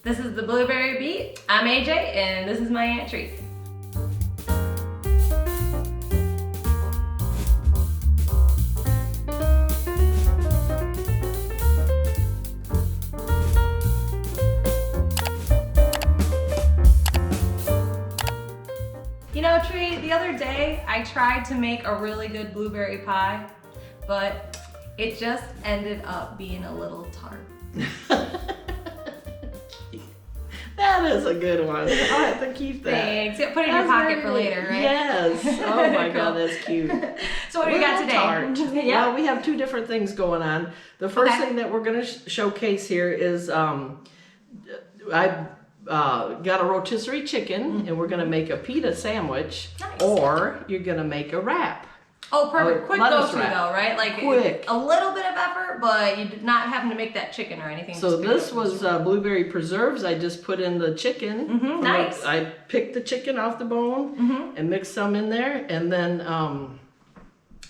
This is the Blueberry Beat. I'm AJ, and this is my Aunt Treat. You know, Treat, the other day I tried to make a really good blueberry pie, but it just ended up being a little tart. That is a good one. I'll have to keep that. Thanks. Put it in your pocket for later, right? Yes. Oh my God, that's cute. So what do we got today? Tart. Yeah. Well, we have two different things going on. The first thing that we're going to showcase here is I got a rotisserie chicken, and we're going to make a pita sandwich, Nice. Or you're going to make a wrap. Oh, perfect. Quick lettuce go-to wrap. though, right? Like Quick. a little bit of effort, but you're not having to make that chicken or anything. So this was blueberry preserves. I just put in the chicken. Nice. I picked the chicken off the bone and mixed some in there, and then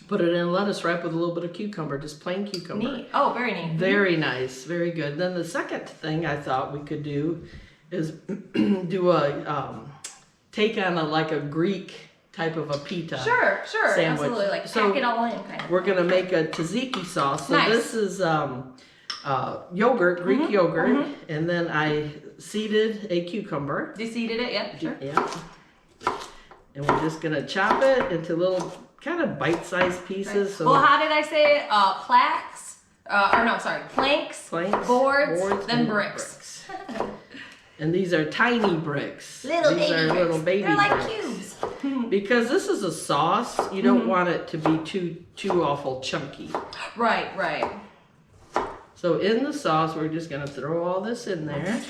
put it in a lettuce wrap with a little bit of cucumber, just plain cucumber. Neat. Oh, very neat. Very nice, very good. Then the second thing I thought we could do is do a take on a Greek type of a pita. Sure, sandwich. absolutely. Like So pack it all in, kind of. we're gonna make a tzatziki sauce. So Nice. this is yogurt, Greek yogurt, and then I seeded a cucumber. Deseeded it, yeah, sure. Yeah. And we're just gonna chop it into little kind of bite-sized pieces. So Well, how did I say it? Planks, boards, then and bricks. And these are tiny bricks. Little these baby are bricks. little baby They're like bricks. cubes. Because this is a sauce, you don't want it to be too awful chunky. Right. So in the sauce, we're just gonna throw all this in there.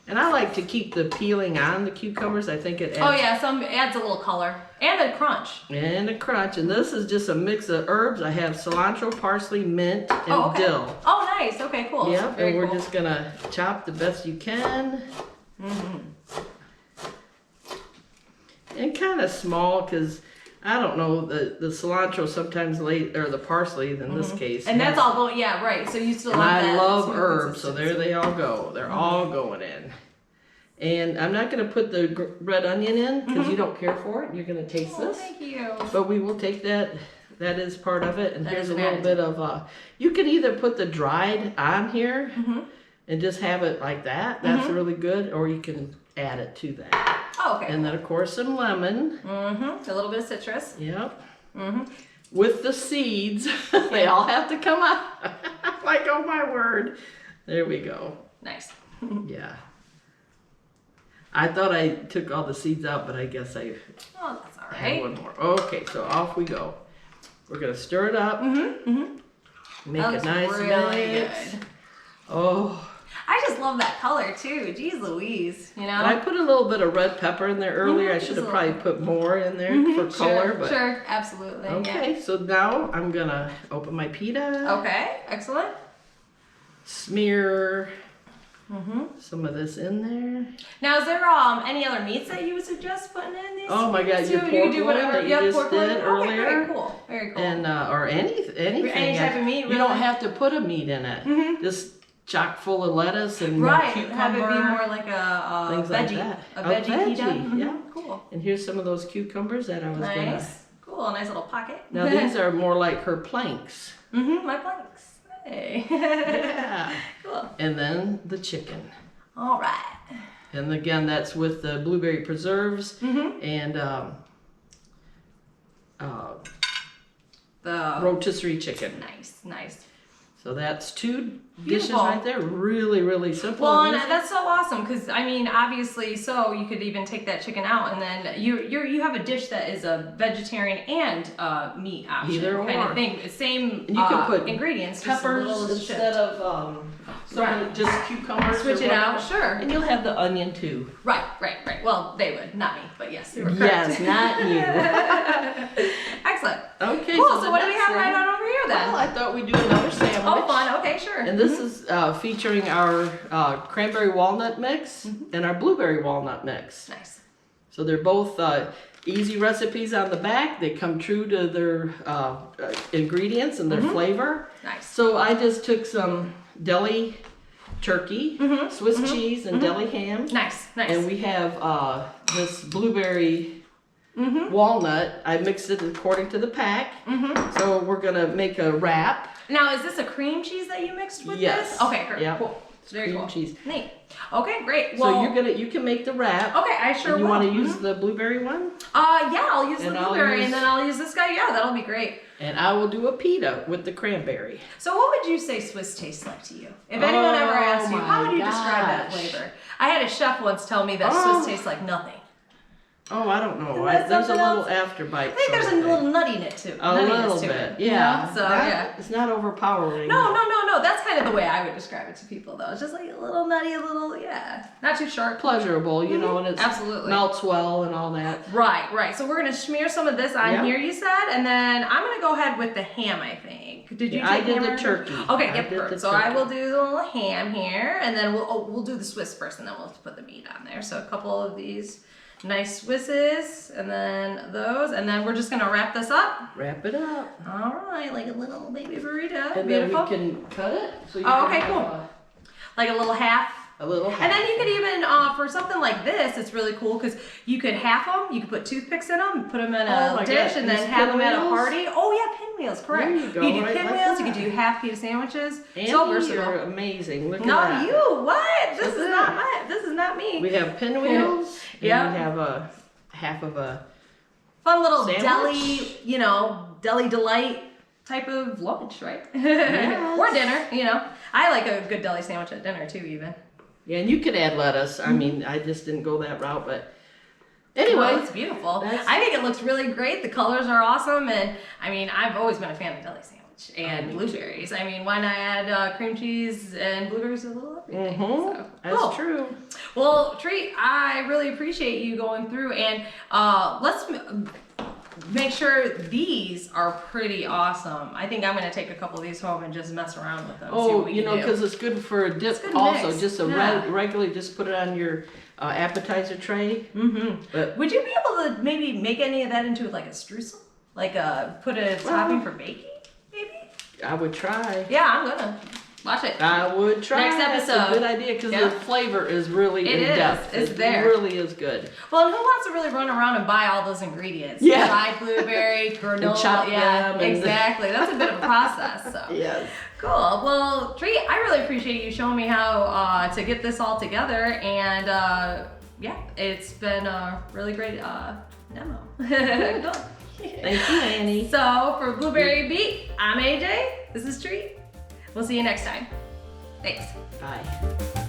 And I like to keep the peeling on the cucumbers. I think it adds, Oh yeah, it adds a little color and a crunch. and a crunch. And this is just a mix of herbs. I have cilantro, parsley, mint, and Oh, okay. dill. Oh, nice. Okay, cool. Yep, Very and we're cool. just gonna chop the best you can. And kind of small, because I don't know, the cilantro sometimes or the parsley in this case. And that's all going. Yeah, right. So you still And have I that love smooth herbs, so there consistency. they all go. They're all going in. And I'm not going to put the red onion in because you don't care for it. You're going to taste Oh, this. thank you. But we will take that. That is part of it. And That here's is a an little bit of, you can either put the dried on here and just have it like that. That's really good. Or you can add it to that. Oh, okay. And then, of course, some lemon. A little bit of citrus. Yep. With the seeds. They all have to come out. Like, oh my word. There we go. Nice. Yeah. I thought I took all the seeds out, but I guess I Oh, that's all had right. one more. Okay, so off we go. We're gonna stir it up. Make That a looks nice really mix. good. Oh. I just love that color too. Jeez Louise, you know? And I put a little bit of red pepper in there earlier. I should have probably put more in there for color, but Sure, absolutely. okay. So now I'm gonna open my pita. Yeah. Okay, excellent. Smear some of this in there. Now, is there any other meats that you would suggest putting in these? Oh my God, too? your You pork can do loin whatever. that you Yep, just pork did loin. Okay, earlier. very cool. Very cool. And or anything. Any type of meat, You don't really? have to put a meat in it. Just chock full of lettuce and Right, cucumber. have it be more like a things veggie, like that. a veggie pita. Yeah. Cool. And here's some of those cucumbers that I was gonna. Nice. Cool. A nice little pocket. Now these are more like her planks. My planks. Hey. Yeah. Cool. And then the chicken. All right. And again, that's with the blueberry preserves and The rotisserie chicken. nice. So that's two dishes Beautiful. right there. Really, really simple. Well, and and easy. that's so awesome because I mean, obviously, so you could even take that chicken out, and then you have a dish that is a vegetarian and meat option Either kind or. of thing. Same And you can put ingredients, just a peppers little instead shift. of Right. just cucumbers. Switch or it out, whatever. sure. And you'll have the onion too. Right. Well, they would, not me, but yes, you were Yes, correct. not you. Excellent. Okay. Cool. the So what do we next have right thing- on over here then? Well, I thought we'd do another sandwich. Oh, fun. Okay, sure. And this is featuring our cranberry walnut mix and our blueberry walnut mix. Nice. So they're both easy recipes on the back. They come true to their ingredients and their flavor. Nice. So I just took some deli turkey, Mhm, Swiss mhm, cheese, and mhm. deli ham. Nice, nice. And we have this blueberry Mhm, walnut. I mixed it according to the pack. mhm. So we're gonna make a wrap. Now, is this a cream cheese that you mixed with Yes. this? Okay, great. Yep. Cool. Very Cream cool. cheese. Neat. Okay, great. Well, So you can make the wrap. okay, I sure And you will. want to use Mhm. the blueberry one? Yeah, I'll use the And I'll blueberry use- and then I'll use this guy. Yeah, that'll be great. And I will do a pita with the cranberry. So what would you say Swiss tastes like to you? If anyone ever asked you, my how would you describe that gosh. flavor? I had a chef once tell me that Oh. Swiss tastes like nothing. Oh, I don't know. Isn't that There's a something little else? afterbite. I think there's a little nuttiness to it. A nuttiness little to bit, it, yeah. you know? So, yeah. It's not overpowering. No. That's kind of the way I would describe it to people, though. It's just like a little nutty, a little, yeah. Not too sharp. Pleasurable, you know, and it Absolutely. melts well and all that. Right. So we're going to smear some of this on Yep. here, you said, and then I'm going to go ahead with the ham, I think. Did you Yeah, I take did ham the or- turkey. Okay, I yep, did the perfect. So I turkey. will do the little ham here, and then we'll do the Swiss first, and then we'll put the meat on there. So a couple of these nice Swisses, and then those, and then we're just going to wrap this up. Wrap it up. All right, like a little baby burrito. And Beautiful. then we can cut it. So you Oh, can okay, have cool. Like a little half. A little half. And then you could even, for something like this, it's really cool because you could half them, you could put toothpicks in them, put them in Oh a my dish, God, and then these have them at a pinwheels? party. Oh yeah, pinwheels, correct. There you go, You do right like pinwheels, you that. could do half pita sandwiches. Andy, So you're versatile. amazing. Look at No, that. you, what? This Look is at not that. this is not me. We have pinwheels. Yeah. And we have a half of a. Fun little Sandwich? deli delight type of lunch, right? Yes. Or dinner, I like a good deli sandwich at dinner too, even. Yeah, and you could add lettuce. I mean, I just didn't go that route, but anyway. Well, it's beautiful. That's- I think it looks really great. The colors are awesome, and I mean, I've always been a fan of deli sandwich and me blueberries. I mean, why not add cream cheese and blueberries to a little everything? So, That's cool. true. Well, Treat, I really appreciate you going through, and let's make sure these are pretty awesome. I think I'm gonna take a couple of these home and just mess around with them. see Oh, what we can do. because it's good for a dip good also. mix, Just a yeah. regularly, just put it on your appetizer tray. Mm-hmm. But Would you be able to maybe make any of that into like a streusel? Like put a topping for baking, maybe? I would try. Yeah, I'm gonna. Watch it. I would try. Next That's episode. a good idea because Yeah. the flavor is really It in is. depth. It's it there. really is good. Well, and who wants to really run around and buy all those ingredients? Yeah. Dried blueberry, granola. chop yeah, them and- exactly. That's a bit of a process. So. Yes. Cool. Well, Treat, I really appreciate you showing me how to get this all together, and yeah, it's been a really great demo. Cool. Thank you, Annie. So for Blueberry Beat, I'm AJ. This is Treat. We'll see you next time. Thanks. Bye.